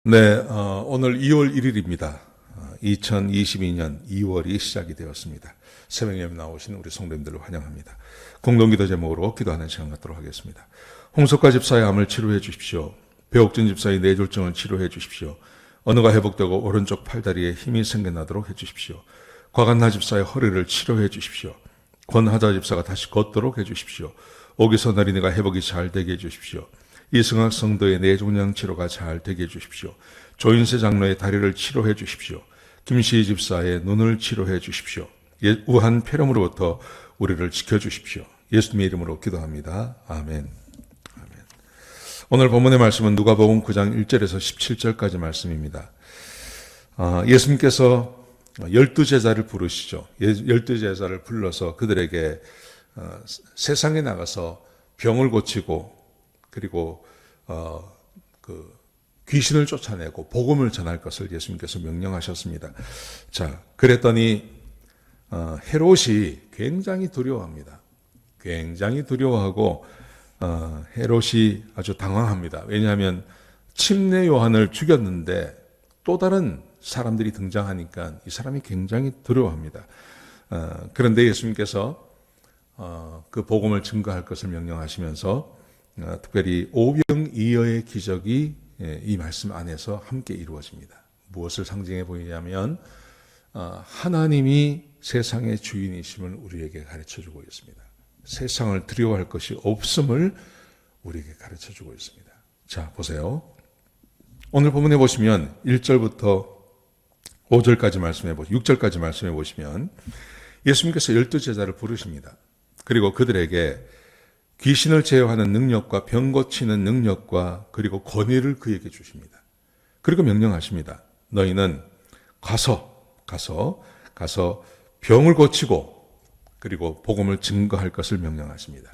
네, 오늘 2월 1일입니다. 2022년 2월이 시작이 되었습니다. 새벽 예배 나오신 우리 성도님들을 환영합니다. 공동기도 제목으로 기도하는 시간 갖도록 하겠습니다. 홍석가 집사의 암을 치료해 주십시오. 배옥진 집사의 뇌졸중을 치료해 주십시오. 언어가 회복되고 오른쪽 팔다리에 힘이 생겨나도록 해 주십시오. 곽한나 집사의 허리를 치료해 주십시오. 권하자 집사가 다시 걷도록 해 주십시오. 오기선 어린이가 회복이 잘 되게 해 주십시오. 이승학 성도의 뇌종양 치료가 잘 되게 해 주십시오. 조인세 장로의 다리를 치료해 주십시오. 김시희 집사의 눈을 치료해 주십시오. 우한 폐렴으로부터 우리를 지켜주십시오. 예수님의 이름으로 기도합니다. 아멘. 아멘. 오늘 본문의 말씀은 누가복음 9장 1절에서 17절까지 말씀입니다. 예수님께서 12제자를 부르시죠. 12제자를 불러서 그들에게 세상에 나가서 병을 고치고 그리고 귀신을 쫓아내고 복음을 전할 것을 예수님께서 명령하셨습니다. 자, 그랬더니 헤롯이 굉장히 두려워합니다. 굉장히 두려워하고 헤롯이 아주 당황합니다. 왜냐하면 침례 요한을 죽였는데 또 다른 사람들이 등장하니까 이 사람이 굉장히 두려워합니다. 그런데 예수님께서 그 복음을 증거할 것을 명령하시면서 특별히 오병이어의 기적이 이 말씀 안에서 함께 이루어집니다. 무엇을 상징해 보이냐면 하나님이 세상의 주인이심을 우리에게 가르쳐주고 있습니다. 세상을 두려워할 것이 없음을 우리에게 가르쳐주고 있습니다. 자, 보세요. 오늘 본문에 보시면 1절부터 5절까지 말씀해 보시면 6절까지 말씀해 보시면 예수님께서 12제자를 부르십니다. 그리고 그들에게 귀신을 제어하는 능력과 병 고치는 능력과 그리고 권위를 그에게 주십니다. 그리고 명령하십니다. 너희는 가서 병을 고치고 그리고 복음을 증거할 것을 명령하십니다.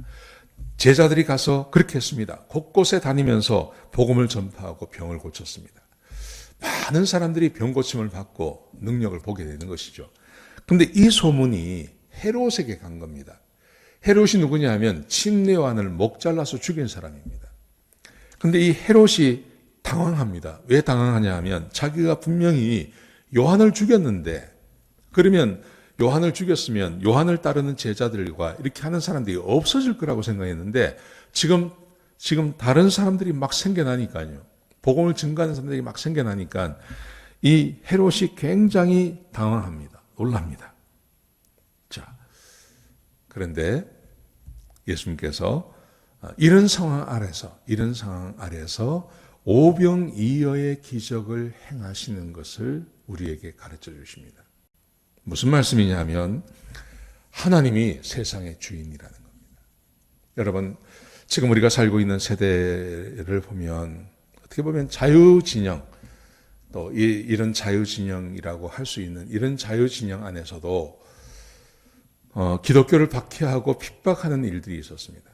제자들이 가서 그렇게 했습니다. 곳곳에 다니면서 복음을 전파하고 병을 고쳤습니다. 많은 사람들이 병 고침을 받고 능력을 보게 되는 것이죠. 그런데 이 소문이 헤롯에게 간 겁니다. 헤롯이 누구냐 하면 침례 요한을 목 잘라서 죽인 사람입니다. 그런데 이 헤롯이 당황합니다. 왜 당황하냐 하면 자기가 분명히 요한을 죽였는데 그러면 요한을 죽였으면 요한을 따르는 제자들과 이렇게 하는 사람들이 없어질 거라고 생각했는데 지금 다른 사람들이 막 생겨나니까요. 복음을 증거하는 사람들이 막 생겨나니까 이 헤롯이 굉장히 당황합니다. 놀랍니다. 자, 그런데 예수님께서 이런 상황 아래서 오병이어의 기적을 행하시는 것을 우리에게 가르쳐 주십니다. 무슨 말씀이냐면 하나님이 세상의 주인이라는 겁니다. 여러분, 지금 우리가 살고 있는 세대를 보면 어떻게 보면 자유진영, 또 이런 자유진영이라고 할 수 있는 이런 자유진영 안에서도 기독교를 박해하고 핍박하는 일들이 있었습니다.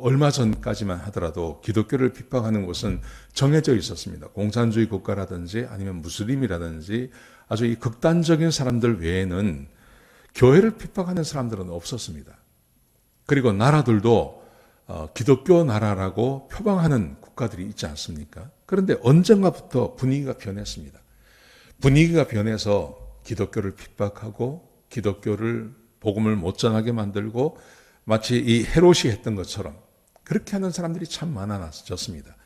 얼마 전까지만 하더라도 기독교를 핍박하는 곳은 정해져 있었습니다. 공산주의 국가라든지 아니면 무슬림이라든지 아주 이 극단적인 사람들 외에는 교회를 핍박하는 사람들은 없었습니다. 그리고 나라들도 기독교 나라라고 표방하는 국가들이 있지 않습니까? 그런데 언젠가부터 분위기가 변했습니다. 분위기가 변해서 기독교를 핍박하고 기독교를 복음을 못 전하게 만들고 마치 이 헤롯이 했던 것처럼 그렇게 하는 사람들이 참 많아졌습니다.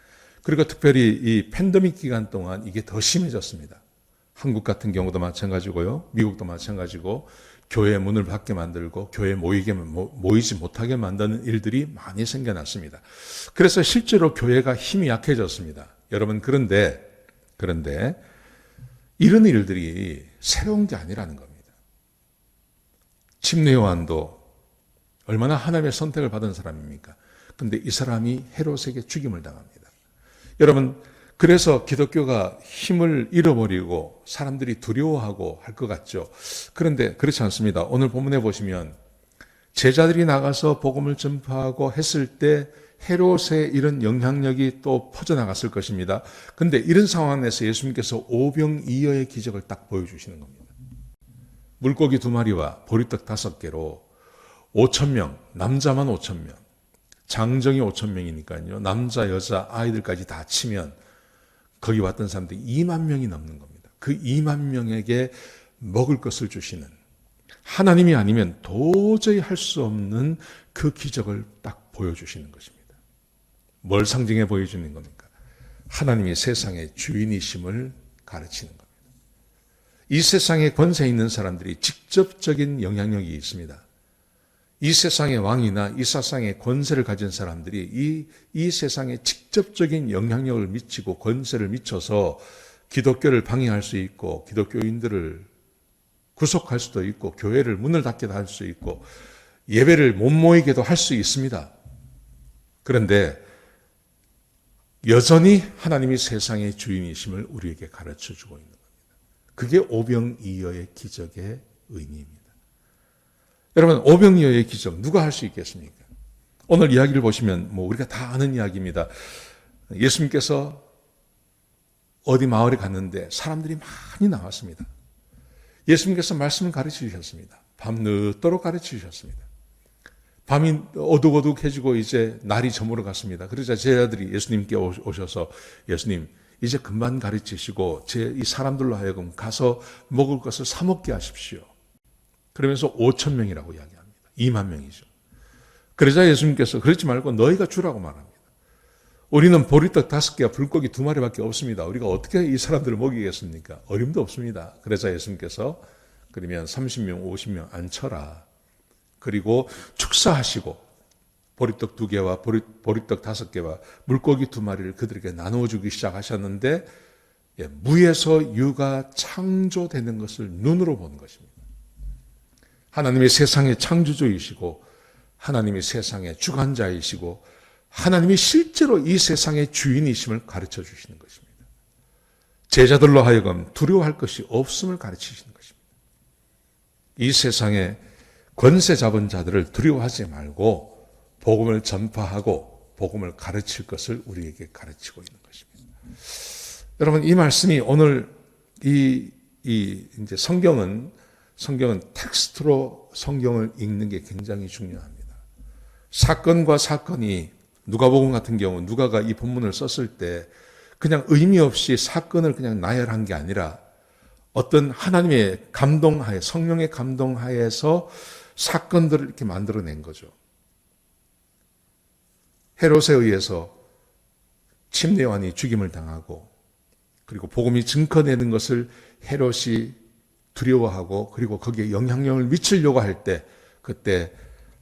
그리고 특별히 이 팬데믹 기간 동안 이게 더 심해졌습니다. 한국 같은 경우도 마찬가지고요. 미국도 마찬가지고 교회 문을 닫게 만들고 교회 모이지 못하게 만드는 일들이 많이 생겨났습니다. 그래서 실제로 교회가 힘이 약해졌습니다. 여러분, 그런데 이런 일들이 새로운 게 아니라는 겁니다. 침례 요한도 얼마나 하나님의 선택을 받은 사람입니까? 그런데 이 사람이 헤롯에게 죽임을 당합니다. 여러분, 그래서 기독교가 힘을 잃어버리고 사람들이 두려워하고 할 것 같죠. 그런데 그렇지 않습니다. 오늘 본문에 보시면 제자들이 나가서 복음을 전파하고 했을 때 헤롯의 이런 영향력이 또 퍼져나갔을 것입니다. 그런데 이런 상황에서 예수님께서 오병이어의 기적을 딱 보여주시는 겁니다. 물고기 2마리와 보리떡 5개로 5,000명, 남자만 5,000명, 장정이 5,000명이니까요. 남자, 여자, 아이들까지 다 치면 거기 왔던 사람들이 2만 명이 넘는 겁니다. 그 2만 명에게 먹을 것을 주시는, 하나님이 아니면 도저히 할 수 없는 그 기적을 딱 보여주시는 것입니다. 뭘 상징해 보여주는 겁니까? 하나님이 세상의 주인이심을 가르치는 겁니다. 이 세상에 권세 있는 사람들이 직접적인 영향력이 있습니다. 이 세상의 왕이나 이 세상의 권세를 가진 사람들이 이 세상에 직접적인 영향력을 미치고 권세를 미쳐서 기독교를 방해할 수 있고, 기독교인들을 구속할 수도 있고, 교회를 문을 닫게도 할 수 있고, 예배를 못 모이게도 할 수 있습니다. 그런데 여전히 하나님이 세상의 주인이심을 우리에게 가르쳐 주고 있는 겁니다. 그게 오병이어의 기적의 의미입니다. 여러분, 오병이어의 기적 누가 할 수 있겠습니까? 오늘 이야기를 보시면 우리가 다 아는 이야기입니다. 예수님께서 어디 마을에 갔는데 사람들이 많이 나왔습니다. 예수님께서 말씀을 가르쳐 주셨습니다. 밤늦도록 가르쳐 주셨습니다. 밤이 어둑어둑해지고 이제 날이 저물어 갔습니다. 그러자 제자들이 예수님께 오셔서, 예수님, 이제 금방 가르치시고 이 사람들로 하여금 가서 먹을 것을 사 먹게 하십시오. 그러면서 5천 명이라고 이야기합니다. 2만 명이죠. 그러자 예수님께서 그러지 말고 너희가 주라고 말합니다. 우리는 보리떡 5개와 불고기 2마리밖에 없습니다. 우리가 어떻게 이 사람들을 먹이겠습니까? 어림도 없습니다. 그러자 예수님께서 그러면 30명, 50명 앉혀라. 그리고 축사하시고 보리떡 2개와 보리떡 5개와 물고기 2마리를 그들에게 나누어 주기 시작하셨는데, 무에서 유가 창조되는 것을 눈으로 본 것입니다. 하나님이 세상의 창조주이시고, 하나님이 세상의 주관자이시고, 하나님이 실제로 이 세상의 주인이심을 가르쳐 주시는 것입니다. 제자들로 하여금 두려워할 것이 없음을 가르치시는 것입니다. 이 세상에 권세 잡은 자들을 두려워하지 말고 복음을 전파하고 복음을 가르칠 것을 우리에게 가르치고 있는 것입니다. 여러분, 이 말씀이 오늘 이제 성경은 텍스트로 성경을 읽는 게 굉장히 중요합니다. 사건과 사건이, 누가복음 같은 경우 누가가 이 본문을 썼을 때 그냥 의미 없이 사건을 그냥 나열한 게 아니라 어떤 하나님의 감동하에, 성령의 감동하에서 사건들을 이렇게 만들어낸 거죠. 헤롯에 의해서 침례 요한이 죽임을 당하고, 그리고 복음이 증거되는 것을 헤롯이 두려워하고, 그리고 거기에 영향력을 미치려고 할 때, 그때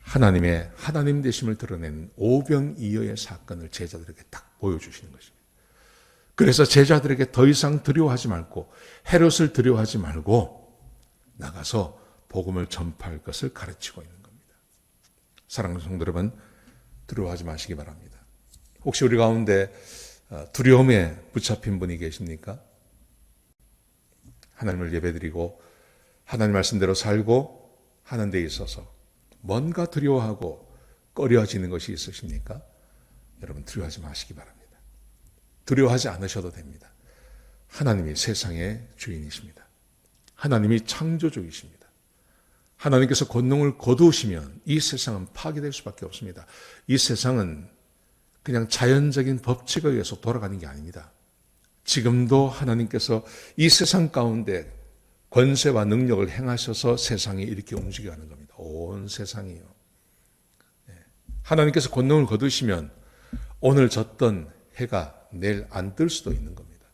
하나님의 하나님 되심을 드러낸 오병이어의 사건을 제자들에게 딱 보여주시는 것입니다. 그래서 제자들에게 더 이상 두려워하지 말고, 헤롯을 두려워하지 말고 나가서 복음을 전파할 것을 가르치고 있는 겁니다. 사랑하는 성도 여러분, 두려워하지 마시기 바랍니다. 혹시 우리 가운데 두려움에 붙잡힌 분이 계십니까? 하나님을 예배드리고 하나님 말씀대로 살고 하는 데 있어서 뭔가 두려워하고 꺼려지는 것이 있으십니까? 여러분, 두려워하지 마시기 바랍니다. 두려워하지 않으셔도 됩니다. 하나님이 세상의 주인이십니다. 하나님이 창조주이십니다. 하나님께서 권능을 거두시면 이 세상은 파괴될 수밖에 없습니다. 이 세상은 그냥 자연적인 법칙에 의해서 돌아가는 게 아닙니다. 지금도 하나님께서 이 세상 가운데 권세와 능력을 행하셔서 세상이 이렇게 움직여가는 겁니다. 온 세상이요. 하나님께서 권능을 거두시면 오늘 졌던 해가 내일 안 뜰 수도 있는 겁니다.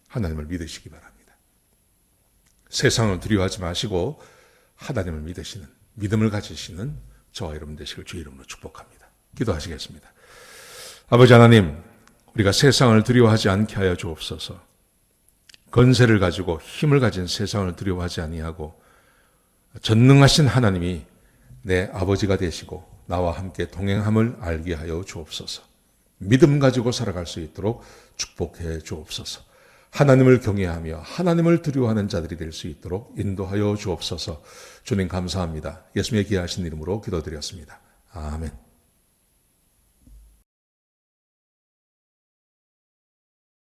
하나님을 믿으시기 바랍니다. 세상을 두려워하지 마시고 하나님을 믿으시는, 믿음을 가지시는 저와 여러분 되시길 주의 이름으로 축복합니다. 기도하시겠습니다. 아버지 하나님, 우리가 세상을 두려워하지 않게 하여 주옵소서. 권세를 가지고 힘을 가진 세상을 두려워하지 아니하고 전능하신 하나님이 내 아버지가 되시고 나와 함께 동행함을 알게 하여 주옵소서. 믿음 가지고 살아갈 수 있도록 축복해 주옵소서. 하나님을 경외하며 하나님을 두려워하는 자들이 될 수 있도록 인도하여 주옵소서. 주님 감사합니다. 예수님의 귀하신 이름으로 기도드렸습니다. 아멘.